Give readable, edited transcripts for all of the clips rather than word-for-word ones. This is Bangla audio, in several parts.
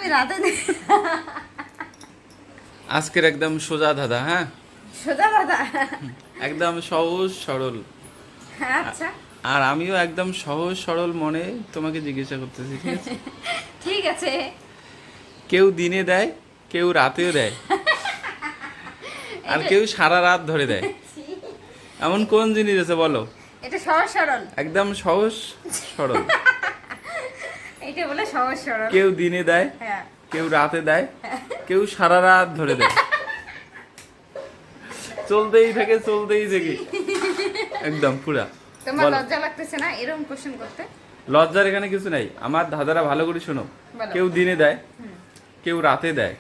আমি রাতে দিই। আজকের একদম সোজা ধাঁধা, হ্যাঁ সোজা দাদা। একদম সহজ সরল। আচ্ছা আর আমিও একদম সহজ সরল মনে তোমাকে জিজ্ঞাসা করতেছি, ঠিক আছে? ঠিক আছে। কেউ দিনে দেয়, কেউ রাতেও দেয়, আর কেউ সারা রাত ধরে দেয়। এমন কোন জিনিস আছে বলো? এটা সহজ সরল। একদম সহজ সরল। এটা বলে সহজ সরল। কেউ দিনে দেয়, হ্যাঁ কেউ রাতে দেয়, কেউ সারা রাত ধরে দেয়। চলতেই থাকে চলতেই থাকে একদম পুরা। তোমার বলো। লজ্জা লাগতেছে না এরকম কোশ্চেন করতে? লজ্জার এখানে কিছু নাই, আমার ধাঁধাটা ভালো করে শোনো। বলো। কেউ দিনে দেয়, কেউ রাতে দেয়,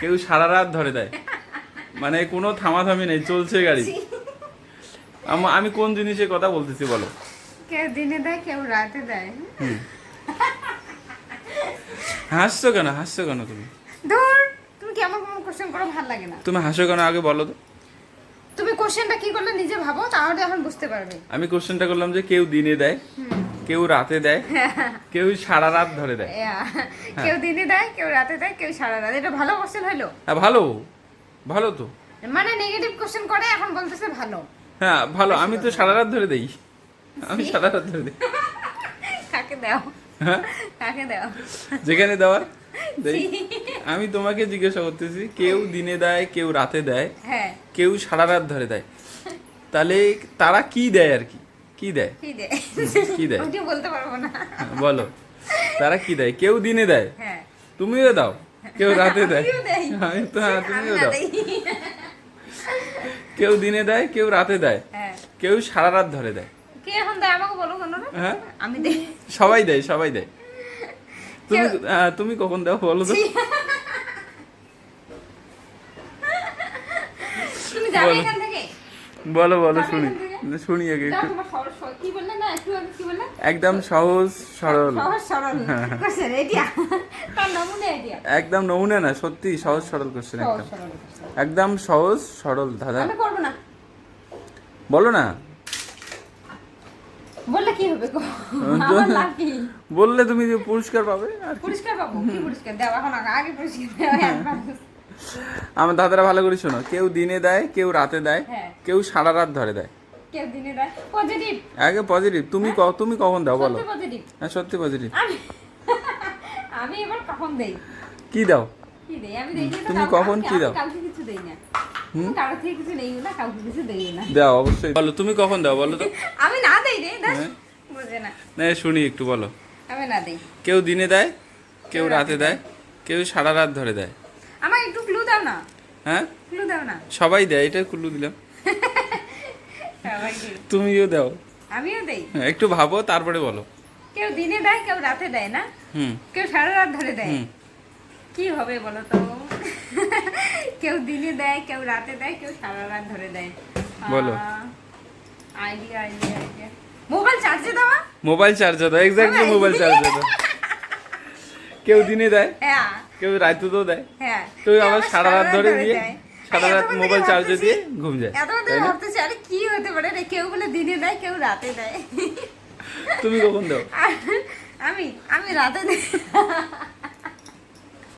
কেউ সারা রাত ধরে দেয়, মানে কোনো থামাথামি নেই, চলছে গাড়ি। আমি কোন জিনিসের কথা বলতেছি বলো? কেউ দিনে দেয় কেউ রাতে দেয়। হাসছো কেন, হাসছো কেন তুমি? ধুর, তুমি কি আমার কোনো কোশ্চেন করো, ভালো লাগে না। তুমি হাসো কেন আগে বলো তো? তুমি কোশ্চেনটা কি করলে নিজে ভাবো, তাহলে এখন বুঝতে পারবে। আমি কোশ্চেনটা করলাম যে কেউ দিনে দেয়, কেউ রাতে দেয়, কেউ সারা রাত ধরে দেয়। কেউ দিনে দেয় কেউ রাতে দেয় কেউ সারা রাত। এটা ভালো কোশ্চেন হলো? হ্যাঁ ভালো, ভালো তো। মানে নেগেটিভ কোশ্চেন করে এখন বলতেছে ভালো। হ্যাঁ ভালো, আমি তো সারা রাত ধরে দেই, আমি সারা রাত ধরে দিই। কাকে দাও, হ্যাঁ কাকে দাও? যেখানে দেওয়ার দেই। আমি তোমাকে জিজ্ঞাসা করতেছি, কেউ দিনে দেয় কেউ রাতে দেয়, হ্যাঁ কেউ সারা রাত ধরে দেয়, তাহলে তারা কি দেয় আর কি? কি দেয়? কি দে? কি দেয়? ওটা বলতে পারবো না। হ্যাঁ, বলো তারা কি দেয়? কেউ দিনে দেয়, হ্যাঁ তুমিও দাও, কেউ রাতে দেয়, আমিও দেই। আমি তো হ্যাঁ আমি তুমিও না দাও। দেই। কেউ দিনে দেয় কেউ রাতে দেয়, হ্যাঁ কেউ সারা রাত ধরে দেয়। কে এখন দেয় আমাকে বলো কেন না? হ্যাঁ আমি দেই। সবাই দেয়, সবাই দেয়। তুমি কেউ- তুমি কখন দাও বলো তো? তুমি যাবে বলো। এখান থেকে? বলো বলো, যাবে শুনি এখান থেকে? শুনি আগে দাও, একটু। তোমার কি বললে না একটু আগে কি বললে? একদম সহজ সরল, সহজ সরল কোশ্চেন এটা। তার নমুনা এটা। একদম নমুনা না, সত্যি সহজ সরল কোশ্চেন, সহজ একদম সরল question। একদম সহজ সরল ধাঁধা। আমি করবো না। বলো না, বললে কি হবে গো? আমার লাভ কি? বললে তুমি যে পুরস্কার পাবে আর কি। পুরস্কার পাবো? কি পুরস্কার দাও এখন? আগে পুরস্কার দাও advance। আমার দাদারা ভালো করে শোনো, কেউ দিনে দেয় কেউ রাতে দেয়, হ্যাঁ। কেউ সারা রাত ধরে দেয়। কেউ দিনে দেয় পজিটিভ। আগে পজিটিভ, তুমি তুমি কখন দাও বলো? সত্যি পজিটিভ। হ্যাঁ সত্যি পজিটিভ। আমি আমি এবার কখন দেই? কি দাও? কি দেই? আমি দেই না তো তুমি কাউকে- কখন আমি- কি আমি দাও? কাউকে কিছু দেই না। আমি কারো থেকে কিছু নেই না, কাউকে কিছু দেই না। দাও অবশ্যই, বলো তুমি কখন দাও বলো তো? আমি না দেই রে, দাস হ্যাঁ। বুঝে না। না শুনি একটু বলো। আমি না দেই। কেউ দিনে দেয়, কেউ রাতে দেয়, কেউ সারা রাত ধরে দেয়। আমাকে একটু ক্লু দাও না, হ্যাঁ ক্লু দাও না। সবাই দেয়, এটা কুল্লু দিলাম। সবাই দেই। তুমিও দাও। আমিও দেই। হ্যাঁ, একটু ভাবো তারপরে বলো। কেউ দিনে দেয় কেউ রাতে দেয় না, হুম কেউ সারা রাত ধরে দেয়। হুম কি হবে বলো তো? কেউ দিনে দেয় কেউ রাতে দেয় কেউ সারা রাত ধরে দেয়। বলো। Idea idea idea. মোবাইল চার্জে দেওয়া? মোবাইল চার্জার দাও, এক্স্যাক্টলি মোবাইল চার্জার দাও। কেউ দিনে দেয়, হ্যাঁ কেউ রাতে তো দেয়, হ্যাঁ। কেউ আবার সারা রাত ধরে দিয়ে দেয়। সারা আমি রাত এতক্ষণ মোবাইল থেকে চার্জে ভাবতেছি- দিয়ে ঘুম যায়, এতক্ষণ তাই থেকে না? ভাবতেছি আরে কি হতে পারে রে, কেউ বলে দিনে দেয় কেউ রাতে দেয়। তুমি কখন দাও? আমি আমি রাতে দেই।